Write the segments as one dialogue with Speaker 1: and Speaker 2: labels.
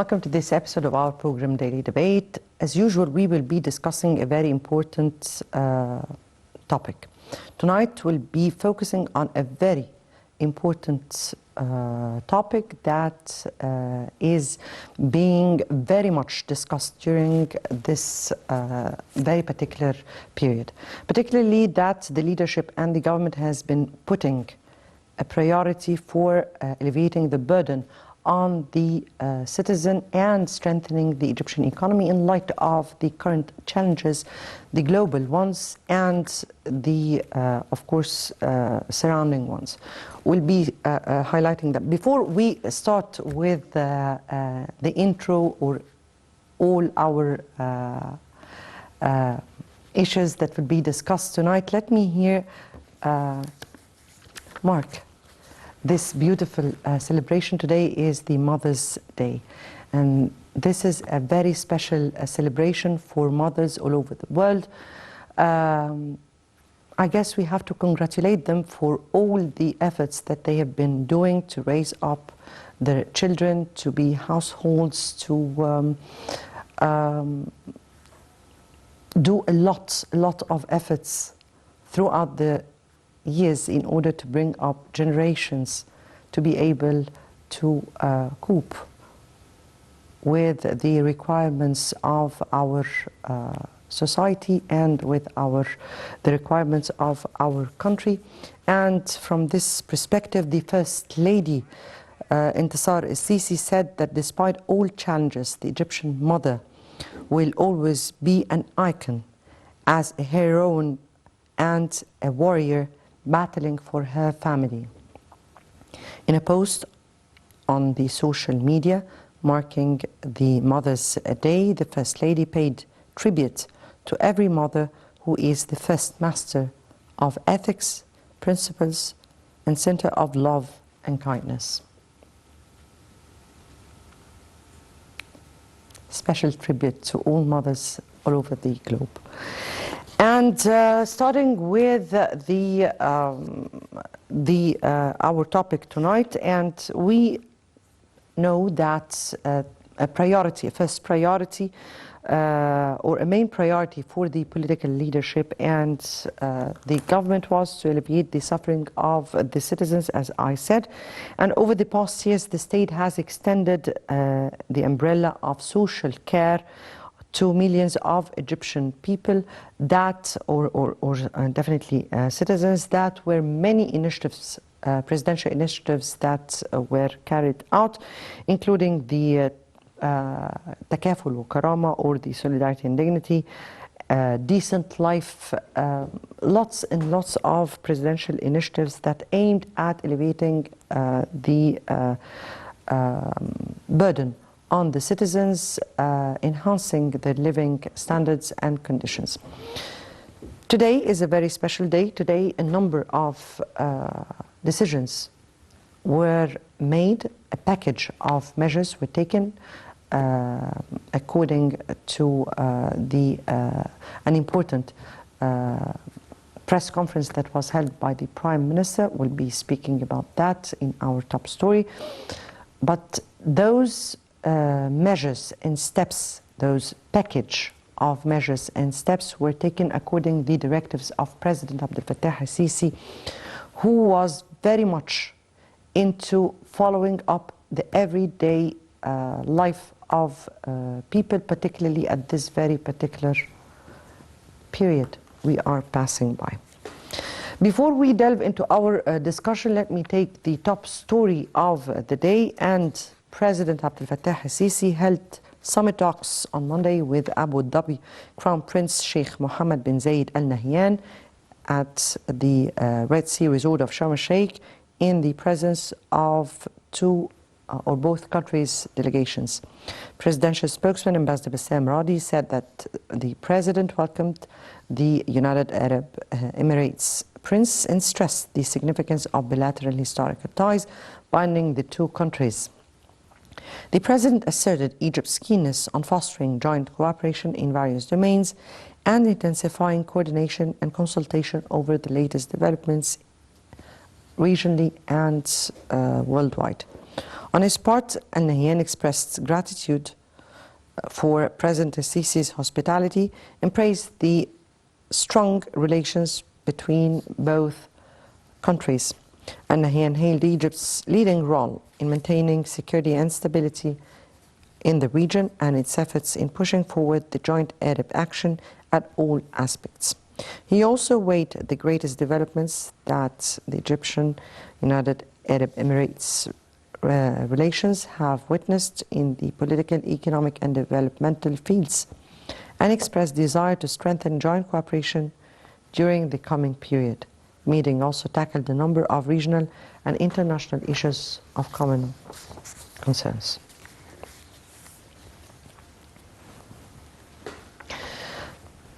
Speaker 1: Welcome to this episode of our program Daily Debate. As usual, we will be discussing a very important topic. Tonight we'll be focusing on a very important topic that is being very much discussed during this very particular period. Particularly that the leadership and the government has been putting a priority for alleviating the burden on the citizen and strengthening the Egyptian economy in light of the current challenges, the global ones and the, of course, surrounding ones. We'll be highlighting that. Before we start with the intro or all our issues that will be discussed tonight, let me hear Mark. This beautiful celebration today is the Mother's Day, and this is a very special celebration for mothers all over the world. I guess we have to congratulate them for all the efforts that they have been doing to raise up their children, to be households, to do a lot of efforts throughout the years in order to bring up generations to be able to cope with the requirements of our society and with the requirements of our country. And from this perspective, the First Lady, Intisar El-Sisi, said that despite all challenges, the Egyptian mother will always be an icon as a heroine and a warrior battling for her family. In a post on the social media marking the Mother's Day, the First Lady paid tribute to every mother who is the first master of ethics, principles, and center of love and kindness. Special tribute to all mothers all over the globe. And starting with our topic tonight, and we know that a first priority, or a main priority for the political leadership and the government was to alleviate the suffering of the citizens, as I said. And over the past years, the state has extended the umbrella of social care to millions of Egyptian people that, or definitely citizens, that were many initiatives, presidential initiatives that were carried out, including the Takaful wa Karama, or the Solidarity and Dignity, Decent Life, lots and lots of presidential initiatives that aimed at alleviating the burden on the citizens, enhancing their living standards and conditions. Today is a very special day. Today, a number of decisions were made. A package of measures were taken according to an important press conference that was held by the Prime Minister. We'll be speaking about that in our top story. But those measures and steps, those package of measures and steps were taken according to the directives of President Abdel Fattah el-Sisi, who was very much into following up the everyday life of people, particularly at this very particular period we are passing by. Before we delve into our discussion, let me take the top story of the day. And President Abdel Fattah el-Sisi held summit talks on Monday with Abu Dhabi Crown Prince Sheikh Mohammed bin Zayed Al Nahyan at the Red Sea resort of Sharm el-Sheikh in the presence of both countries' delegations. Presidential spokesman Ambassador Bassam Radi said that the president welcomed the United Arab Emirates Prince and stressed the significance of bilateral historical ties binding the two countries. The president asserted Egypt's keenness on fostering joint cooperation in various domains and intensifying coordination and consultation over the latest developments regionally and worldwide. On his part, Al Nahyan expressed gratitude for President Sisi's hospitality and praised the strong relations between both countries. Al Nahyan hailed Egypt's leading role in maintaining security and stability in the region and its efforts in pushing forward the joint Arab action at all aspects. He also weighed the greatest developments that the Egyptian-United Arab Emirates relations have witnessed in the political, economic and developmental fields, and expressed desire to strengthen joint cooperation during the coming period. The meeting also tackled a number of regional and international issues of common concerns.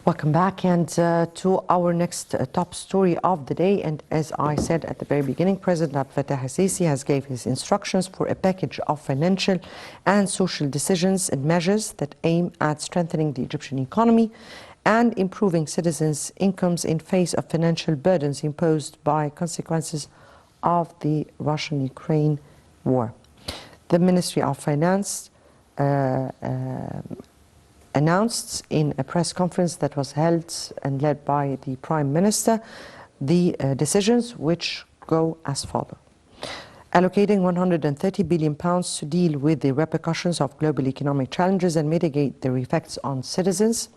Speaker 1: Welcome back, and to our next top story of the day. And as I said at the very beginning, President Abdel Fattah al-Sisi has gave his instructions for a package of financial and social decisions and measures that aim at strengthening the Egyptian economy and improving citizens' incomes in face of financial burdens imposed by consequences of the Russian-Ukraine war. The Ministry of Finance announced in a press conference that was held and led by the Prime Minister the decisions, which go as follows. Allocating £130 billion to deal with the repercussions of global economic challenges and mitigate their effects on citizens.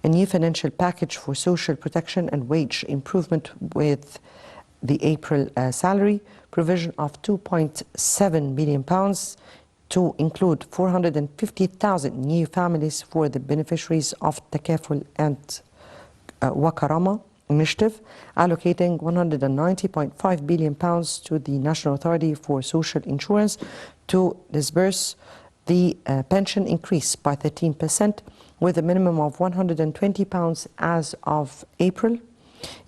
Speaker 1: A new financial package for social protection and wage improvement with the April salary, provision of £2.7 billion to include 450,000 new families for the beneficiaries of Takaful and Wakarama initiative, allocating £190.5 billion to the National Authority for Social Insurance to disburse the pension increase by 13%, with a minimum of £120 as of April,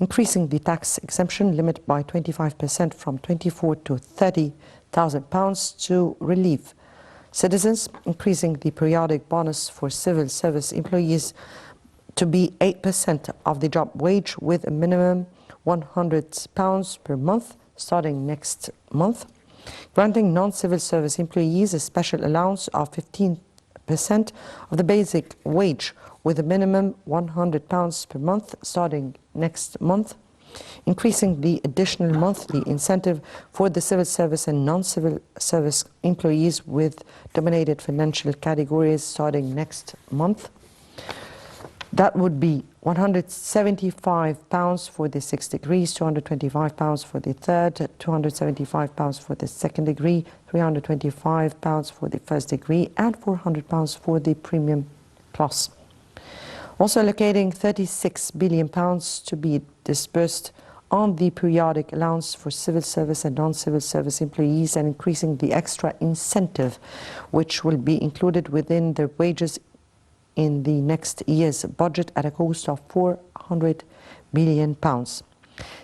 Speaker 1: increasing the tax exemption limit by 25% from £24,000 to £30,000 to relieve citizens, increasing the periodic bonus for civil service employees to be 8% of the job wage, with a minimum £100 per month starting next month, granting non-civil service employees a special allowance of 15% of the basic wage, with a minimum £100 per month starting next month, increasing the additional monthly incentive for the civil service and non-civil service employees with dominated financial categories starting next month. That would be £175 for the 6th degree, £225 for the 3rd, £275 for the 2nd degree, £325 for the 1st degree, and £400 for the premium plus. Also allocating £36 billion to be disbursed on the periodic allowance for civil service and non-civil service employees, and increasing the extra incentive which will be included within their wages in the next year's budget at a cost of £400 billion,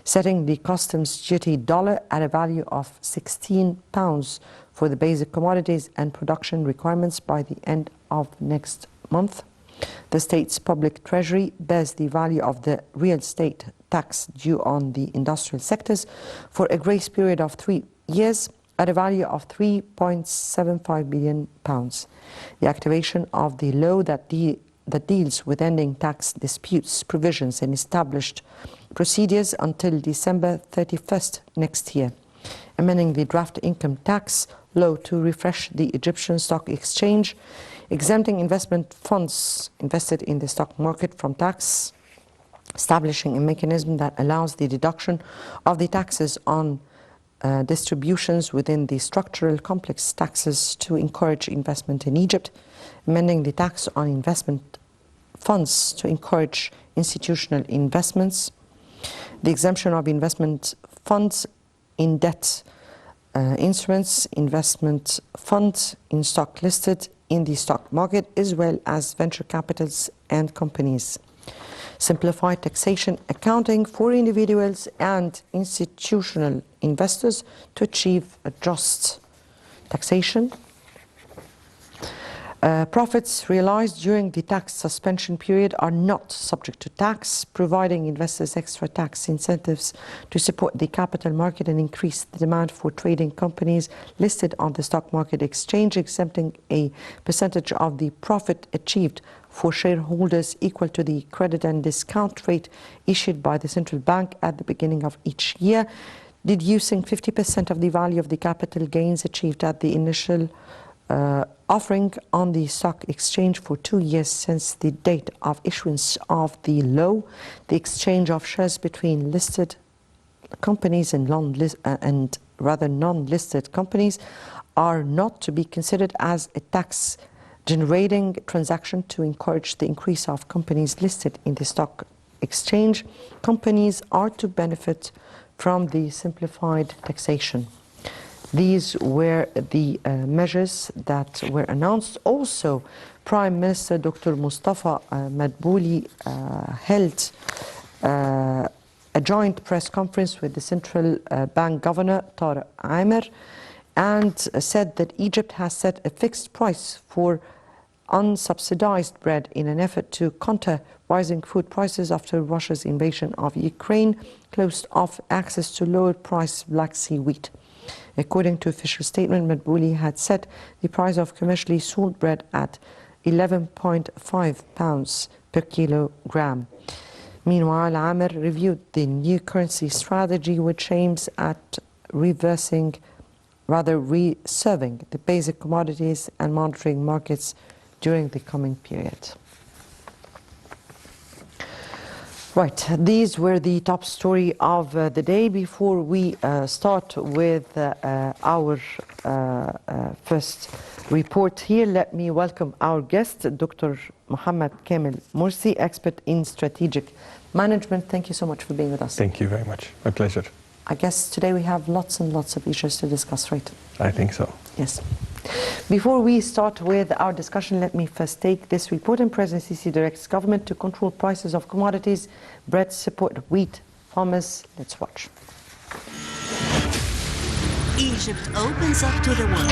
Speaker 1: setting the customs duty dollar at a value of £16 for the basic commodities and production requirements by the end of next month. The state's public treasury bears the value of the real estate tax due on the industrial sectors for a grace period of 3 years at a value of £3.75 billion. The activation of the law that deals with ending tax disputes provisions and established procedures until December 31st next year. Amending the draft income tax law to refresh the Egyptian Stock Exchange, exempting investment funds invested in the stock market from tax, establishing a mechanism that allows the deduction of the taxes on distributions within the structural complex taxes to encourage investment in Egypt, amending the tax on investment funds to encourage institutional investments, the exemption of investment funds in debt instruments, investment funds in stock listed in the stock market, as well as venture capitals and companies. Simplified taxation accounting for individuals and institutional investors to achieve a just taxation. Profits realized during the tax suspension period are not subject to tax, providing investors extra tax incentives to support the capital market and increase the demand for trading companies listed on the stock market exchange, exempting a percentage of the profit achieved for shareholders equal to the credit and discount rate issued by the central bank at the beginning of each year, deducing 50% of the value of the capital gains achieved at the initial offering on the stock exchange for 2 years since the date of issuance of the law. The exchange of shares between listed companies and non-listed companies are not to be considered as a tax-generating transaction. To encourage the increase of companies listed in the stock exchange, companies are to benefit from the simplified taxation. These were the measures that were announced. Also, Prime Minister Dr. Mustafa Madbouli held a joint press conference with the Central Bank Governor Tariq Amir and said that Egypt has set a fixed price for unsubsidized bread in an effort to counter rising food prices after Russia's invasion of Ukraine closed off access to lower-priced Black Sea wheat. According to official statement, Madbouli had set the price of commercially sold bread at £11.5 per kilogram. Meanwhile, Amir reviewed the new currency strategy, which aims at reserving the basic commodities and monitoring markets during the coming period. Right, these were the top story of the day. Before we start with our first report here, let me welcome our guest, Dr. Mohammed Kamel Morsi, expert in strategic management. Thank you so much for being with us.
Speaker 2: Thank you very much. My pleasure.
Speaker 1: I guess today we have lots and lots of issues to discuss, right?
Speaker 2: I think so.
Speaker 1: Yes. Before we start with our discussion, let me first take this report. And President Sisi directs government to control prices of commodities, bread, support wheat farmers. Let's watch.
Speaker 3: Egypt opens up to the world.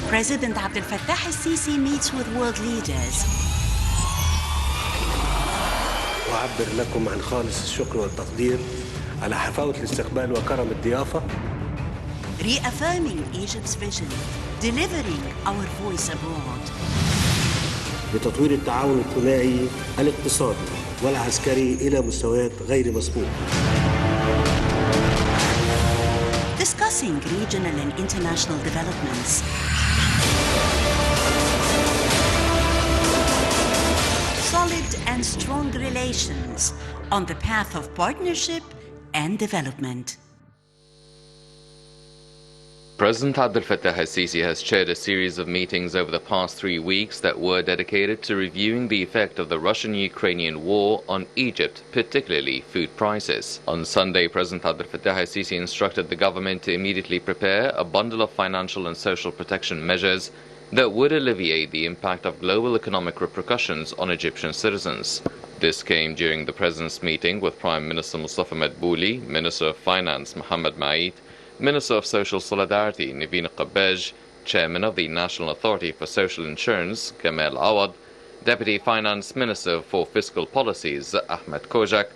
Speaker 3: President Abdel Fattah al-Sisi meets with world leaders.
Speaker 4: أعبر لكم عن خالص الشكر والتقدير على حفاوة الاستقبال وكرم الضيافة.
Speaker 3: Reaffirming Egypt's vision, delivering our voice abroad.
Speaker 4: لتطوير التعاون الثنائي الاقتصادي والعسكري إلى مستويات غير مسبوقة.
Speaker 3: Discussing regional and international developments. Solid and strong relations on the path of partnership and development.
Speaker 5: President Abdel Fattah al-Sisi has chaired a series of meetings over the past 3 weeks that were dedicated to reviewing the effect of the Russian-Ukrainian war on Egypt, particularly food prices. On Sunday, President Abdel Fattah al-Sisi instructed the government to immediately prepare a bundle of financial and social protection measures that would alleviate the impact of global economic repercussions on Egyptian citizens. This came during the President's meeting with Prime Minister Mustafa Madbouli, Minister of Finance Mohammed Maid, Minister of Social Solidarity Naveen Qabbaj, Chairman of the National Authority for Social Insurance Kamel Awad, Deputy Finance Minister for Fiscal Policies Ahmed Kojak,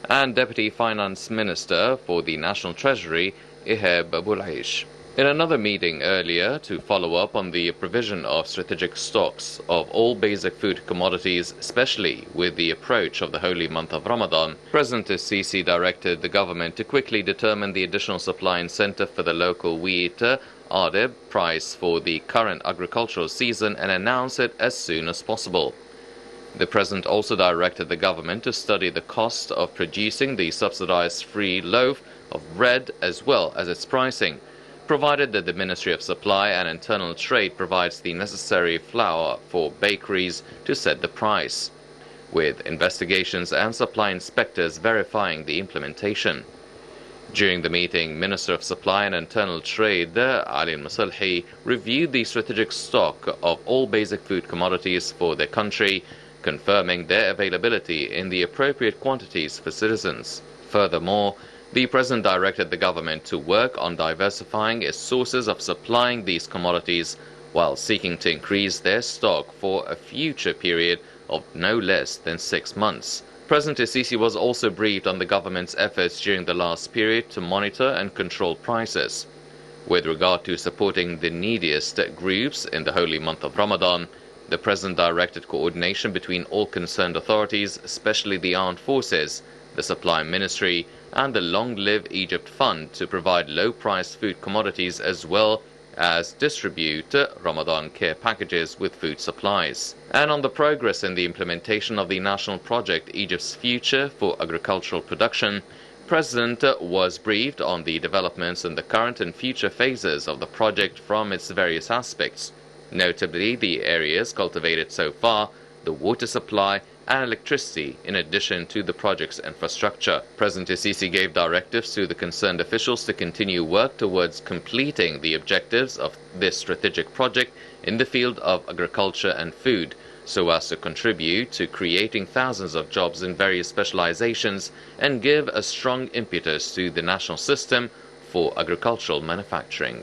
Speaker 5: and Deputy Finance Minister for the National Treasury Ihab Abulaish. In another meeting earlier to follow up on the provision of strategic stocks of all basic food commodities, especially with the approach of the holy month of Ramadan, President al-Sisi directed the government to quickly determine the additional supply incentive for the local wheat Adib price for the current agricultural season and announce it as soon as possible. The President also directed the government to study the cost of producing the subsidized free loaf of bread as well as its pricing, provided that the Ministry of Supply and Internal Trade provides the necessary flour for bakeries to set the price, with investigations and supply inspectors verifying the implementation. During the meeting, Minister of Supply and Internal Trade Ali Al-Masalhi reviewed the strategic stock of all basic food commodities for their country, confirming their availability in the appropriate quantities for citizens. Furthermore, the President directed the government to work on diversifying its sources of supplying these commodities while seeking to increase their stock for a future period of no less than 6 months. President Sisi was also briefed on the government's efforts during the last period to monitor and control prices. With regard to supporting the neediest groups in the holy month of Ramadan, the President directed coordination between all concerned authorities, especially the armed forces, the Supply Ministry and the Long Live Egypt Fund, to provide low-priced food commodities as well as distribute Ramadan care packages with food supplies. And on the progress in the implementation of the national project Egypt's Future for Agricultural Production, President was briefed on the developments in the current and future phases of the project from its various aspects, notably the areas cultivated so far, the water supply and electricity, in addition to the project's infrastructure. President Sisi gave directives to the concerned officials to continue work towards completing the objectives of this strategic project in the field of agriculture and food, so as to contribute to creating thousands of jobs in various specializations and give a strong impetus to the national system for agricultural manufacturing.